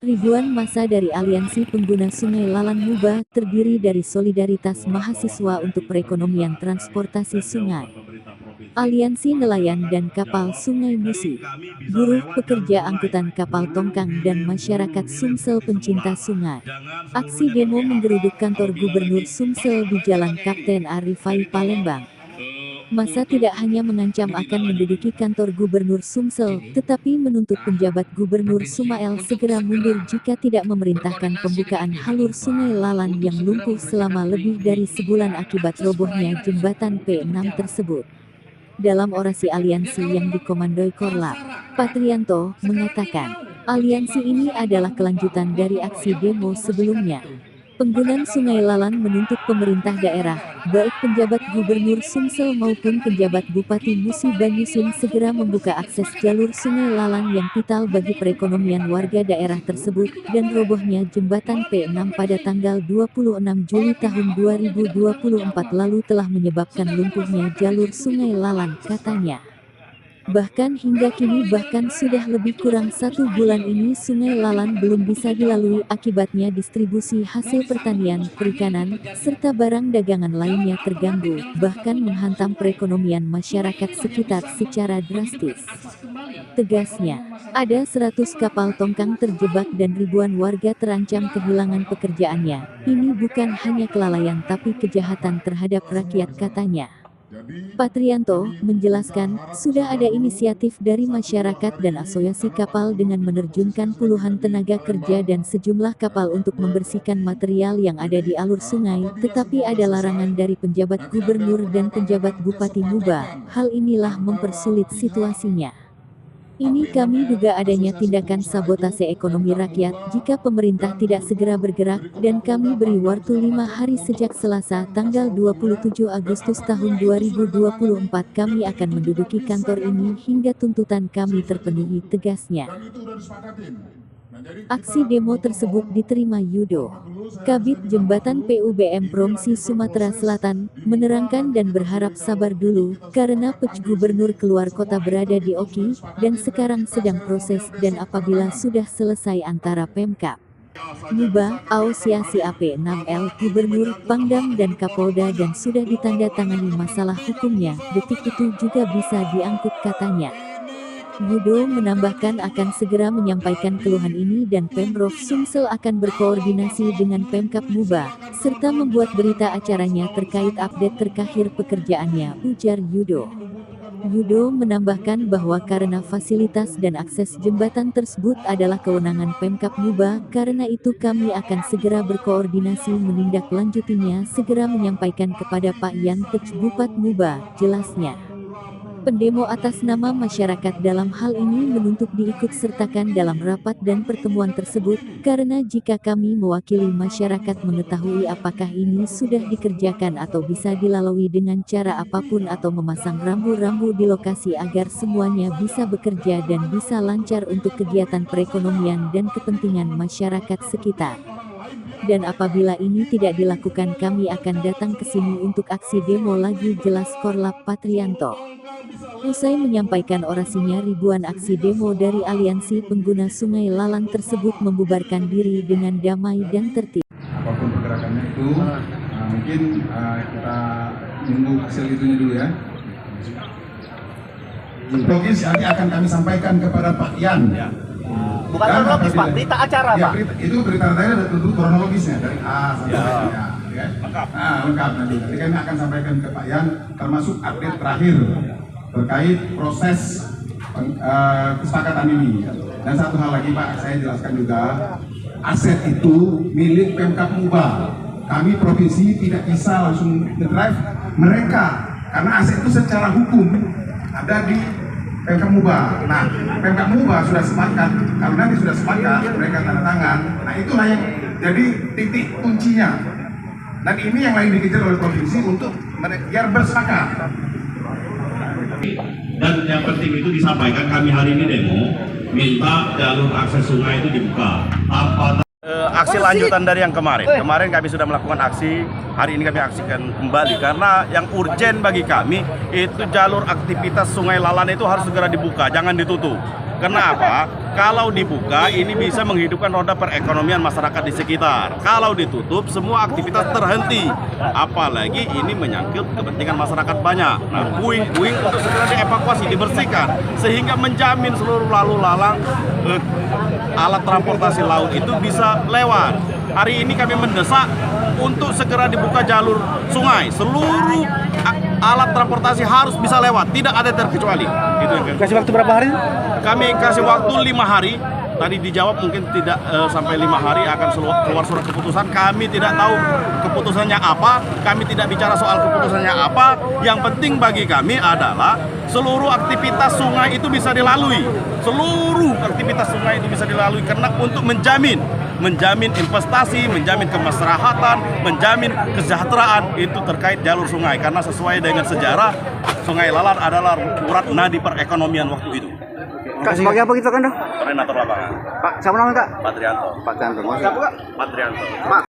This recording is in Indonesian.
Ribuan massa dari Aliansi Pengguna Sungai Lalan Muba terdiri dari Solidaritas Mahasiswa untuk Perekonomian Transportasi Sungai, Aliansi Nelayan dan Kapal Sungai Musi, buruh pekerja angkutan kapal tongkang dan masyarakat Sumsel pencinta sungai. Aksi demo menggeruduk kantor Gubernur Sumsel di Jalan Kapten Arifai Palembang. Massa tidak hanya mengancam akan menduduki kantor Gubernur Sumsel, tetapi menuntut penjabat Gubernur Sumael segera mundur jika tidak memerintahkan pembukaan halur Sungai Lalan yang lumpuh selama lebih dari sebulan akibat robohnya jembatan P6 tersebut. Dalam orasi aliansi yang dikomandoi Korlap, Patrianto mengatakan, aliansi ini adalah kelanjutan dari aksi demo sebelumnya. Penggunaan Sungai Lalan menuntut pemerintah daerah, baik penjabat Gubernur Sumsel maupun penjabat Bupati Musi Banyusin segera membuka akses jalur Sungai Lalan yang vital bagi perekonomian warga daerah tersebut, dan robohnya jembatan P6 pada tanggal 26 Juli tahun 2024 lalu telah menyebabkan lumpuhnya jalur Sungai Lalan, katanya. Bahkan hingga kini sudah lebih kurang 1 bulan ini Sungai Lalan belum bisa dilalui, akibatnya distribusi hasil pertanian, perikanan, serta barang dagangan lainnya terganggu, bahkan menghantam perekonomian masyarakat sekitar secara drastis. Tegasnya, ada 100 kapal tongkang terjebak dan ribuan warga terancam kehilangan pekerjaannya. Ini bukan hanya kelalaian tapi kejahatan terhadap rakyat, katanya. Patrianto menjelaskan, sudah ada inisiatif dari masyarakat dan asosiasi kapal dengan menerjunkan puluhan tenaga kerja dan sejumlah kapal untuk membersihkan material yang ada di alur sungai, tetapi ada larangan dari penjabat gubernur dan penjabat Bupati Muba. Hal inilah mempersulit situasinya. Ini kami duga adanya tindakan sabotase ekonomi rakyat jika pemerintah tidak segera bergerak, dan kami beri waktu 5 hari sejak Selasa tanggal 27 Agustus tahun 2024 kami akan menduduki kantor ini hingga tuntutan kami terpenuhi, tegasnya. Aksi demo tersebut diterima Yudo, Kabid Jembatan PUBM Provinsi Sumatera Selatan, menerangkan dan berharap sabar dulu, karena Gubernur keluar kota berada di Oki, dan sekarang sedang proses, dan apabila sudah selesai antara Pemkab Muba, Asosiasi AP6L, Gubernur, Pangdam dan Kapolda dan sudah ditandatangani masalah hukumnya, detik itu juga bisa diangkut, katanya. Yudo menambahkan akan segera menyampaikan keluhan ini dan Pemprov Sumsel akan berkoordinasi dengan Pemkab Muba, serta membuat berita acaranya terkait update terakhir pekerjaannya, ujar Yudo. Yudo menambahkan bahwa karena fasilitas dan akses jembatan tersebut adalah kewenangan Pemkab Muba, karena itu kami akan segera berkoordinasi menindaklanjutinya, segera menyampaikan kepada Pak Yan Pej Bupat Muba, jelasnya. Pendemo atas nama masyarakat dalam hal ini menuntut diikut sertakan dalam rapat dan pertemuan tersebut, karena jika kami mewakili masyarakat mengetahui apakah ini sudah dikerjakan atau bisa dilalui dengan cara apapun atau memasang rambu-rambu di lokasi agar semuanya bisa bekerja dan bisa lancar untuk kegiatan perekonomian dan kepentingan masyarakat sekitar. Dan apabila ini tidak dilakukan kami akan datang ke sini untuk aksi demo lagi, jelas Korlap Patrianto. Usai menyampaikan orasinya, ribuan aksi demo dari Aliansi Pengguna Sungai Lalan tersebut membubarkan diri dengan damai dan tertib. Apapun pergerakannya itu, mungkin kita tunggu hasil itunya dulu ya. Logis nanti akan kami sampaikan kepada Pak Yan. Ya. Bukan kronologis Pak, berita acara ya, Pak. Itu berita acaranya ada tentu kronologisnya dari A sampai Z. Ya. Lengkap. Lengkap nanti kami akan sampaikan ke Pak Yan, termasuk update terakhir terkait proses kesepakatan ini. Dan satu hal lagi Pak, saya jelaskan juga, aset itu milik Pemkab Muba. Kami provinsi tidak bisa langsung drive mereka, karena aset itu secara hukum ada di Pemkab Muba. Nah, Pemkab Muba sudah sepakat, kalau nanti sudah sepakat, mereka tanda tangan. Nah, itulah yang jadi titik kuncinya. Dan ini yang lain dikejar oleh provinsi untuk biar bersepakat. Dan yang penting itu disampaikan, kami hari ini demo minta jalur akses sungai itu dibuka. Aksi lanjutan dari yang kemarin. Kemarin kami sudah melakukan aksi, hari ini kami aksikan kembali karena yang urgen bagi kami itu jalur aktivitas Sungai Lalan itu harus segera dibuka, jangan ditutup. Kenapa? Kalau dibuka ini bisa menghidupkan roda perekonomian masyarakat di sekitar. Kalau ditutup semua aktivitas terhenti. Apalagi ini menyangkut kepentingan masyarakat banyak. Nah, puing-puing untuk segera dievakuasi, dibersihkan sehingga menjamin seluruh lalu lalang alat transportasi laut itu bisa lewat. Hari ini kami mendesak untuk segera dibuka jalur sungai. Seluruh alat transportasi harus bisa lewat, tidak ada terkecuali. Itu yang Kasih waktu berapa hari? kami kasih waktu 5 hari. Tadi dijawab mungkin tidak sampai 5 hari akan keluar surat keputusan. Kami tidak tahu keputusannya apa. Kami tidak bicara soal keputusannya apa. Yang penting bagi kami adalah seluruh aktivitas sungai itu bisa dilalui. Seluruh aktivitas sungai itu bisa dilalui karena untuk menjamin investasi, menjamin kemaslahatan, menjamin kesejahteraan itu terkait jalur sungai. Karena sesuai dengan sejarah, Sungai Lalan adalah urat nadi perekonomian waktu itu. Kak, sebagai apa gitu kan, Dok? Koordinator lapangan, Pak, siapa namanya, Kak? Patrianto. Pak Chandra. Siapa, Kak? Patrianto. Pak.